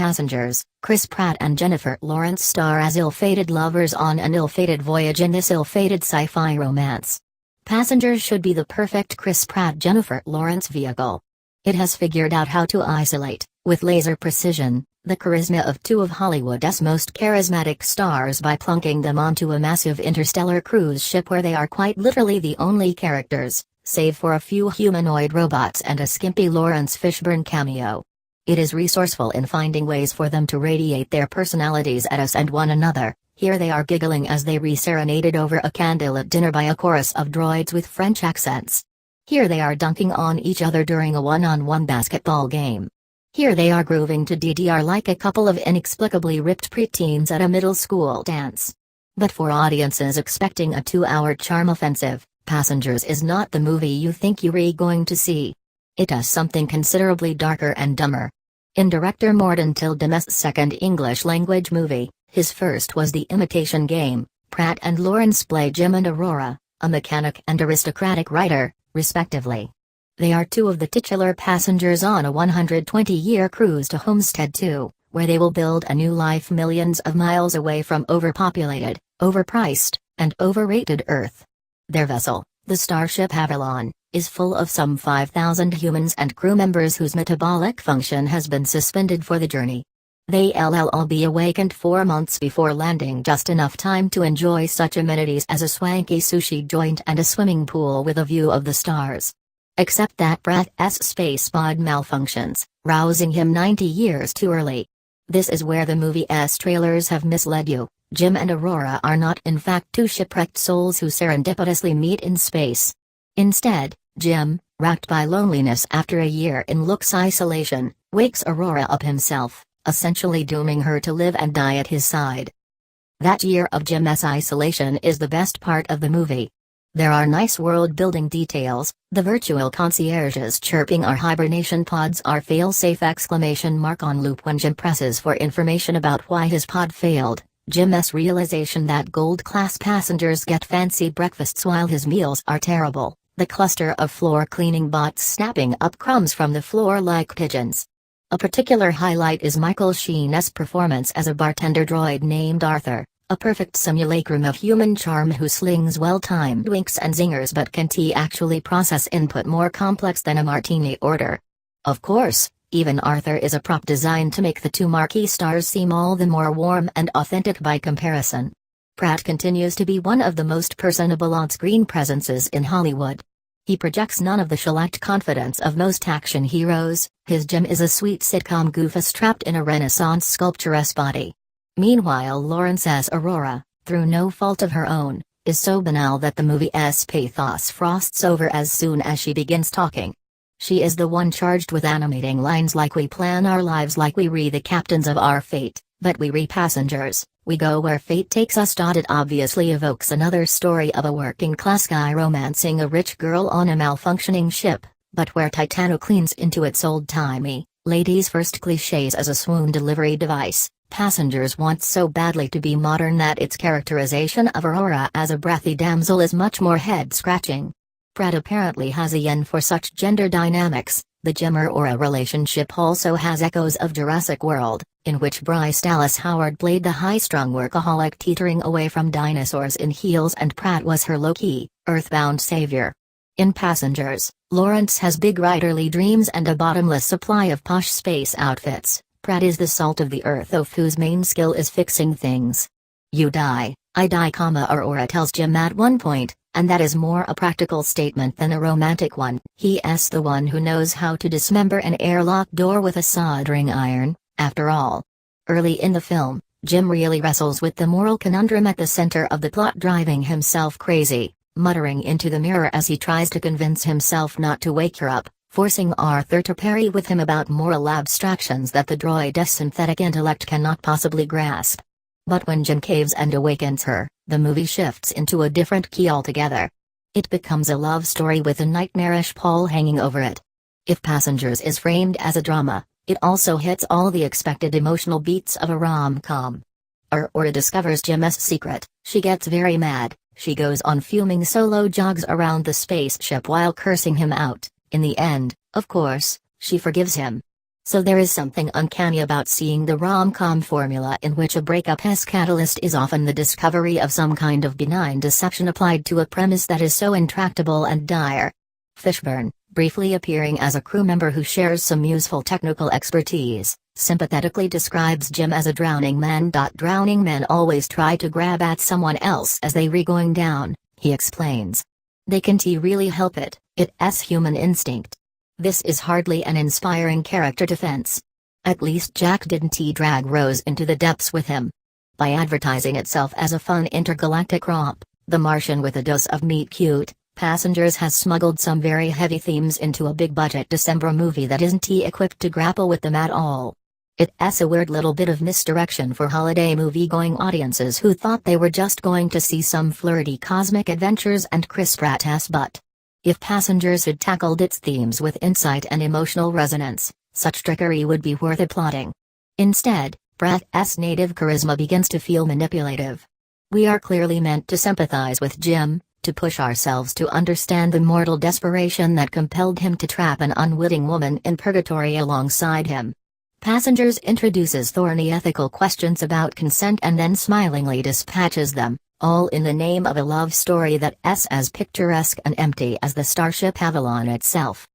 passengers, Chris Pratt and Jennifer Lawrence star as ill-fated lovers on an ill-fated voyage in this ill-fated sci-fi romance. Passengers should be the perfect Chris Pratt-Jennifer Lawrence vehicle. It has figured out how to isolate, with laser precision, the charisma of two of Hollywood's most charismatic stars by plunking them onto a massive interstellar cruise ship where they are quite literally the only characters, save for a few humanoid robots and a skimpy Laurence Fishburne cameo. It is resourceful in finding ways for them to radiate their personalities at us and one another. Here they are giggling as they re-serenaded over a candlelit dinner by a chorus of droids with French accents. Here they are dunking on each other during a one-on-one basketball game. Here they are grooving to DDR like a couple of inexplicably ripped preteens at a middle school dance. But for audiences expecting a 2-hour charm offensive, Passengers is not the movie you think you're going to see. It does something considerably darker and dumber. In director Morten Tyldum's second English-language movie, his first was The Imitation Game, Pratt and Lawrence play Jim and Aurora, a mechanic and aristocratic writer, respectively. They are two of the titular passengers on a 120-year cruise to Homestead II, where they will build a new life millions of miles away from overpopulated, overpriced, and overrated Earth. Their vessel, the Starship Avalon, is full of some 5,000 humans and crew members whose metabolic function has been suspended for the journey. They'll all be awakened 4 months before landing, just enough time to enjoy such amenities as a swanky sushi joint and a swimming pool with a view of the stars. Except that Pratt's space pod malfunctions, rousing him 90 years too early. This is where the movie's trailers have misled you. Jim and Aurora are not in fact two shipwrecked souls who serendipitously meet in space. Instead, Jim, racked by loneliness after a year in looks isolation, wakes Aurora up himself, essentially dooming her to live and die at his side. That year of Jim's isolation is the best part of the movie. There are nice world-building details, the virtual concierges chirping our hibernation pods are fail-safe on loop when Jim presses for information about why his pod failed, Jim's realization that gold-class passengers get fancy breakfasts while his meals are terrible, the cluster of floor-cleaning bots snapping up crumbs from the floor like pigeons. A particular highlight is Michael Sheen's performance as a bartender droid named Arthur, a perfect simulacrum of human charm who slings well-timed winks and zingers but can't actually process input more complex than a martini order. Of course, even Arthur is a prop designed to make the two marquee stars seem all the more warm and authentic by comparison. Pratt continues to be one of the most personable on-screen presences in Hollywood. He projects none of the shellacked confidence of most action heroes. His Jim is a sweet sitcom goofus trapped in a Renaissance sculpturesque body. Meanwhile, Lawrence's Aurora, through no fault of her own, is so banal that the movie's pathos frosts over as soon as she begins talking. She is the one charged with animating lines like "We plan our lives like we re the captains of our fate, but we re passengers, we go where fate takes us." It obviously evokes another story of a working-class guy romancing a rich girl on a malfunctioning ship, but where Titanic leans into its old-timey, ladies-first cliches as a swoon delivery device. Passengers want so badly to be modern that its characterization of Aurora as a breathy damsel is much more head-scratching. Pratt apparently has a yen for such gender dynamics. The Jim-Aurora relationship also has echoes of Jurassic World, in which Bryce Dallas Howard played the high-strung workaholic teetering away from dinosaurs in heels and Pratt was her low-key, earthbound savior. In Passengers, Lawrence has big writerly dreams and a bottomless supply of posh space outfits. Pratt is the salt of the earth oaf whose main skill is fixing things. "You die, I die," Aurora tells Jim at one point, and that is more a practical statement than a romantic one. He's the one who knows how to dismember an airlock door with a soldering iron, after all. Early in the film, Jim really wrestles with the moral conundrum at the center of the plot, driving himself crazy, muttering into the mirror as he tries to convince himself not to wake her up, forcing Arthur to parry with him about moral abstractions that the droid's synthetic intellect cannot possibly grasp. But when Jim caves and awakens her, the movie shifts into a different key altogether. It becomes a love story with a nightmarish pall hanging over it. If Passengers is framed as a drama, it also hits all the expected emotional beats of a rom-com. Aurora discovers Jim's secret, she gets very mad, she goes on fuming solo jogs around the spaceship while cursing him out. In the end, of course, she forgives him. So there is something uncanny about seeing the rom-com formula in which a breakup-esque catalyst is often the discovery of some kind of benign deception applied to a premise that is so intractable and dire. Fishburne, briefly appearing as a crew member who shares some useful technical expertise, sympathetically describes Jim as a drowning man. Drowning men always try to grab at someone else as they going down, he explains. They can't really help it, it's human instinct. This is hardly an inspiring character defense. At least Jack didn't drag Rose into the depths with him. By advertising itself as a fun intergalactic romp, The Martian with a dose of meet cute, Passengers has smuggled some very heavy themes into a big-budget December movie that isn't equipped to grapple with them at all. It's a weird little bit of misdirection for holiday movie-going audiences who thought they were just going to see some flirty cosmic adventures and Chris Pratt's butt. If Passengers had tackled its themes with insight and emotional resonance, such trickery would be worth applauding. Instead, Pratt's native charisma begins to feel manipulative. We are clearly meant to sympathize with Jim, to push ourselves to understand the mortal desperation that compelled him to trap an unwitting woman in purgatory alongside him. Passengers introduces thorny ethical questions about consent and then smilingly dispatches them, all in the name of a love story that's as picturesque and empty as the Starship Avalon itself.